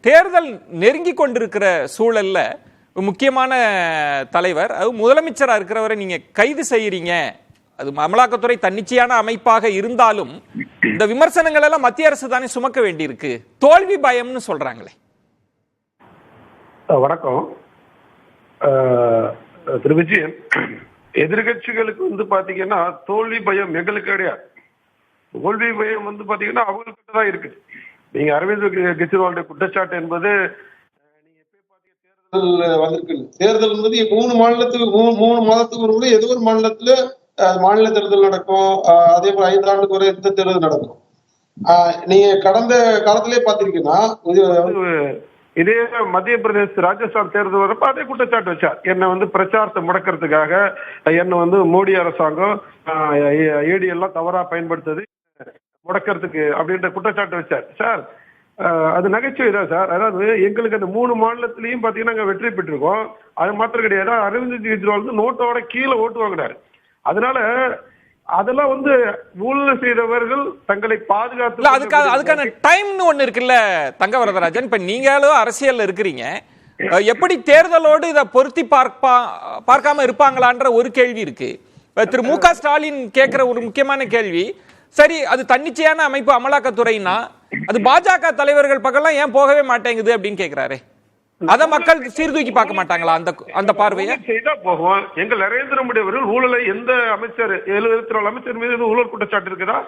தேர்தல் நெருங்கி கொண்டிருக்கிற சூழல்ல முக்கியமான தலைவர், அது முதலமைச்சரா இருக்கிறவரை நீங்க கைது செய்யறீங்க. அது அமலாக்கத்துறை தன்னிச்சையான அமைப்பாக இருந்தாலும் இந்த விமர்சனங்கள் எல்லாம் மத்திய அரசு தானே சுமக்க வேண்டியிருக்கு. தோல்வி பயம்னு சொல்றாங்களே. வணக்கம் திரு விஜயன். எதிர்கட்சிகளுக்கு பாத்தீங்கன்னா தோல்வி பயம் எங்களுக்கு கிடையாது. தோல்வி பயம் பாத்தீங்கன்னா அவங்களுக்கு தான் இருக்கு. நீங்க அரவிந்த் கெஜ்ரிவாலுடைய குற்றச்சாட்டு என்பது நீங்க தேர்தல் வந்திருக்கு. தேர்தல் என்பது 3 மாநிலத்துக்கு 3 மாதத்துக்கு ஒரு முறை ஏதோ ஒரு மாநிலத்துல மாநில தேர்தல் நடக்கும். அதே போல 5 ஆண்டுக்கு ஒரு இந்த தேர்தல் நடக்கும். நீங்க கடந்த காலத்திலே பாத்திருக்கீங்கன்னா இதே மத்திய பிரதேச ராஜஸ்தான் தேர்தல் வரப்ப அதே குற்றச்சாட்டு வச்சார். என்ன பிரச்சாரத்தை முடக்கிறதுக்காக என்ன மோடி அரசாங்கம் ஏடி எல்லாம் தவறா பயன்படுத்துது முடக்கிறதுக்கு அப்படின்ற குற்றச்சாட்டு வச்சார். சார் அது நகைச்சுவை தான் சார். அதாவது எங்களுக்கு அந்த 3 மாநிலத்திலையும் பாத்தீங்கன்னா நாங்க வெற்றி பெற்றிருக்கோம். அது மாத்திரம் கிடையாது, அரவிந்த் கெஜ்ரிவால் நோட்டோட கீழே ஓட்டு வாங்கினாரு. அதனால அதெல்லாம் ஊழல் செய்தவர்கள் தங்களை பாதுகாத்து அதுக்கான டைம்னு ஒண்ணு இருக்குல்ல தங்கவரதராஜன். இப்ப நீங்களும் அரசியல்ல இருக்கிறீங்க, எப்படி தேர்தலோடு இதை பொருத்தி பார்க்காம இருப்பாங்களான்ற ஒரு கேள்வி இருக்கு. திரு மு.க. ஸ்டாலின் கேட்கிற ஒரு முக்கியமான கேள்வி, சரி அது தன்னிச்சையான அமைப்பு அமலாக்கத்துறைனா அது பாஜக தலைவர்கள் பக்கம்லாம் ஏன் போகவே மாட்டேங்குது அப்படின்னு கேட்கிறாரு. அத மக்கள் சீர்தூக்கி பார்க்க மாட்டாங்களா? அந்த பார்வையை செய்தா போகும். எங்க நரேந்திர மோடி அவர்கள் ஊழலை எந்த அமைச்சர் 74 அமைச்சர் மீது ஊழல் குற்றச்சாட்டு இருக்குதா?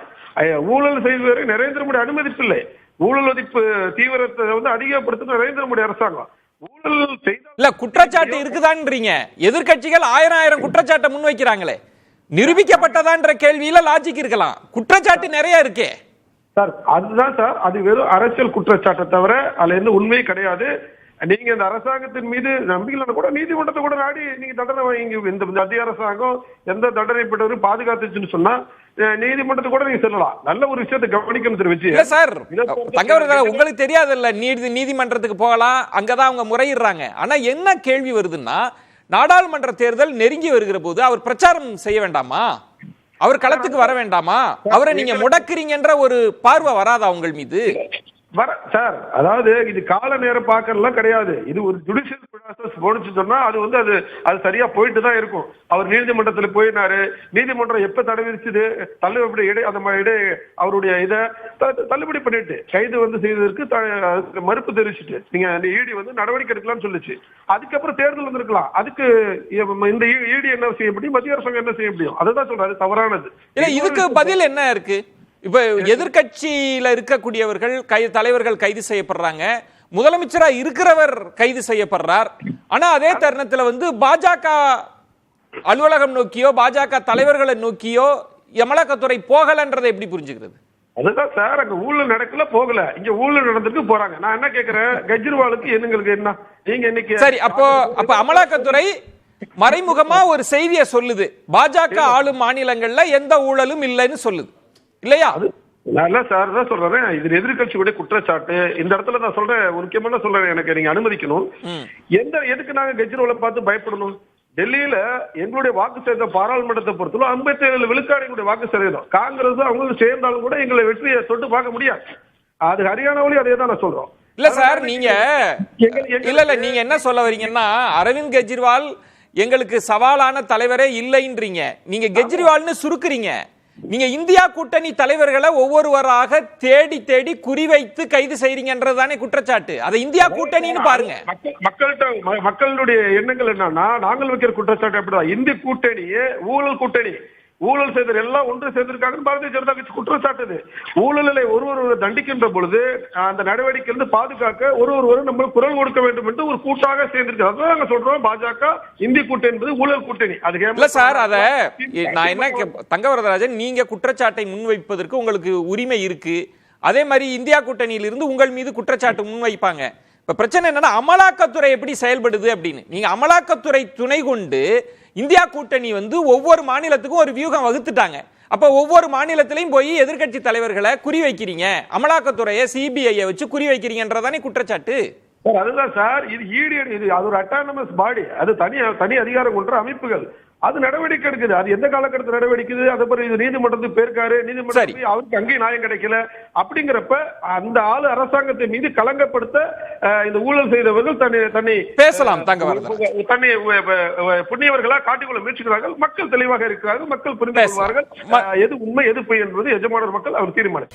ஊழல் செய்வதை நரேந்திர மோடி அனுமதிப்பில்லை. ஊழல் ஒழிப்பு தீவிரத்தை அதிகப்படுத்த நரேந்திர மோடி அரசாங்கம் ஊழல் செய்த இல்ல குற்றச்சாட்டு இருக்குதான்றீங்க. எதிர்கட்சிகள் 1000 குற்றச்சாட்டை முன்வைக்கிறாங்களே, நிரூபிக்கப்பட்டதான்ற கேள்வியில லாஜிக் இருக்கலாம். குற்றச்சாட்டு நிறைய இருக்கே சார். அதுதான் சார், அது வெறும் அரசியல் குற்றச்சாட்டை தவிர அதுல எந்த உண்மையும் கிடையாது. நீங்க இந்த அரசாங்கத்தின் மீது நம்பிக்கை கூட நீதிமன்றத்தை கூட நாடி நீங்க தண்டனை வாங்கி இந்த மத்திய அரசாங்கம் எந்த தண்டனை பெற்றவரும் பாதுகாத்துச்சுன்னு சொன்னா நீதிமன்றத்தை கூட நீங்க சொல்லலாம். நல்ல ஒரு விஷயத்தை கவனிக்கணும் தெரிவிச்சு சார். தங்கவரதராஜன், உங்களுக்கு தெரியாது இல்ல, நீதிமன்றத்துக்கு போகலாம், அங்கதான் அவங்க முறையிடுறாங்க. ஆனா என்ன கேள்வி வருதுன்னா, நாடாளுமன்ற தேர்தல் நெருங்கி வருகிற போது அவர் பிரச்சாரம் செய்ய வேண்டாமா? அவர் களத்துக்கு வர வேண்டாமா? அவரை நீங்க முடக்குறீங்கன்ற ஒரு பார்வை வராதா உங்கள் மீது? சார், அதாவது இது கால நேரம் பார்க்கலாம் கிடையாது. இது ஒரு ஜுடிஷியல் ப்ராசஸ் போனுச்சு சொன்னா அது சரியா போயிட்டு தான் இருக்கும். அவர் நீதிமன்றத்துல போயினாரு, நீதிமன்றம் எப்ப தடை விதிச்சது தள்ளுபடி அவருடைய இதை தள்ளுபடி பண்ணிட்டு கைது செய்ததற்கு மறுப்பு தெரிவிச்சுட்டு நீங்க அந்த ஈடி நடவடிக்கை எடுக்கலாம்னு சொல்லுச்சு. அதுக்கப்புறம் தேர்தல் வந்திருக்கலாம். அதுக்கு இந்த ஈடி என்ன செய்ய முடியும், மத்திய அரசாங்கம் என்ன செய்ய முடியும்? அதுதான் சொல்றாரு தவறானது. இதுக்கு பதில் என்ன இருக்கு? இப்ப எதிர்கட்சியில இருக்கக்கூடியவர்கள் தலைவர்கள் கைது செய்யப்படுறாங்க, முதலமைச்சரா இருக்கிறவர் கைது செய்யப்படுறார். ஆனா அதே தருணத்துல பாஜக அலுவலகம் நோக்கியோ பாஜக தலைவர்களை நோக்கியோ அமலாக்கத்துறை போகலன்றதை எப்படி புரிஞ்சுக்கிறது? அதுதான் சார், அங்க ஊழல் நடக்கல போகல, இங்க ஊழல் நடந்துட்டு போறாங்க. நான் என்ன கேக்குறேன், கெஜ்ரிவாலுக்கு என்னங்களுக்கு என்ன நீங்க இன்னைக்கு சரி அப்ப அமலாக்கத்துறை மறைமுகமா ஒரு செய்தியை சொல்லுது, பாஜக ஆளும் மாநிலங்கள்ல எந்த ஊழலும் இல்லைன்னு சொல்லுது இல்லையா? நல்லா சார் தான் சொல்றேன். இது எதிர்கட்சியுடைய குற்றச்சாட்டு. இந்த இடத்துல நான் சொல்றேன், ஒரு முக்கியமான சொல்றேன், எனக்கு நீங்க அனுமதிக்கணும். எதுக்கு நாங்க கெஜ்ரிவாலை பார்த்து பயப்படணும்? டெல்லியில எங்களுடைய வாக்கு சதவீதம் பாராளுமன்றத்தை பொறுத்தவரை 57 விழுக்காடு எங்களுடைய வாக்கு சதவீதம். காங்கிரஸ் அவங்களும் சேர்ந்தாலும் கூட எங்களை வெற்றியை தொட்டு பார்க்க முடியாது. அது ஹரியானாவிலையும் அதே தான் நான் சொல்றோம். இல்ல சார், நீங்க நீங்க என்ன சொல்ல வரீங்கன்னா, அரவிந்த் கெஜ்ரிவால் எங்களுக்கு சவாலான தலைவரே இல்லைன்றீங்க. நீங்க கெஜ்ரிவால்னு சுருக்குறீங்க. நீங்க இந்தியா கூட்டணி தலைவர்களை ஒவ்வொருவராக தேடி தேடி குறிவைத்து கைது செய்றீங்கன்றதுதானே குற்றச்சாட்டு. அதை இந்தியா கூட்டணின்னு பாருங்க. மக்களுடைய எண்ணங்கள் என்னன்னா, நாங்கள் வைக்கிற குற்றச்சாட்டு அப்படிதான். இந்திய கூட்டணியே ஊழல் கூட்டணி, ஊழல் செய்தர் எல்லாம் ஒன்று சேர்ந்திருக்காங்க பாரதிய ஜனதா கட்சி குற்றச்சாட்டுது. ஊழலை ஒருவர் தண்டிக்கின்ற பொழுது அந்த நடவடிக்கை பாதுகாக்க ஒருவரும் நம்ம குரல் கொடுக்க வேண்டும் என்று ஒரு கூட்டாக சேர்ந்திருக்கு. அதான் நாங்க சொல்றோம், பாஜக இந்திய கூட்டணி என்பது ஊழல் கூட்டணி. அது இல்ல சார், அத நான் என்ன தங்கவரதராஜன், நீங்க குற்றச்சாட்டை முன்வைப்பதற்கு உங்களுக்கு உரிமை இருக்கு. அதே மாதிரி இந்தியா கூட்டணியில் இருந்து உங்கள் மீது குற்றச்சாட்டு முன்வைப்பாங்க. இப்ப பிரச்சனை என்னன்னா, அமலாக்கத்துறை எப்படி செயல்படுது அப்படின்னு. நீங்க அமலாக்கத்துறை துணை கொண்டு இந்தியா கூட்டணி ஒவ்வொரு மாநிலத்துக்கும் ஒரு வியூகம் வகுத்துட்டாங்க. அப்ப ஒவ்வொரு மாநிலத்திலையும் போய் எதிர்கட்சி தலைவர்களை குறி வைக்கிறீங்க, அமலாக்கத்துறையை சிபிஐ வச்சு குறி வைக்கிறீங்கன்றதானே குற்றச்சாட்டு. அதுதான் சார், இது ஈடி, இது அது ஒரு அட்டானமஸ் பாடி, அது தனி அதிகாரம் கொண்ட அமைப்புகள். அது நடவடிக்கை எடுக்குது. அது எந்த காலகட்டத்தில் நடவடிக்குது, அதை பிறகு இது நீதிமன்றத்துக்கு போயிருக்காரு, நீதிமன்றம் அவருக்கு அங்கேயும் நியாயம் கிடைக்கல. அப்படிங்கிறப்ப அந்த ஆளு அரசாங்கத்தை மீது களங்கப்படுத்த இந்த ஊழல் செய்தவர்கள் தன்னை பேசலாம் தன்னை புண்ணியவர்களா காட்டிக்கொள்ள முயற்சிக்கிறார்கள். மக்கள் தெளிவாக இருக்கிறார்கள், மக்கள் புரிந்து கொள்வார்கள் எது உண்மை எது பொய் என்பது எஜமானர் மக்கள் அவர் தீர்மானம்.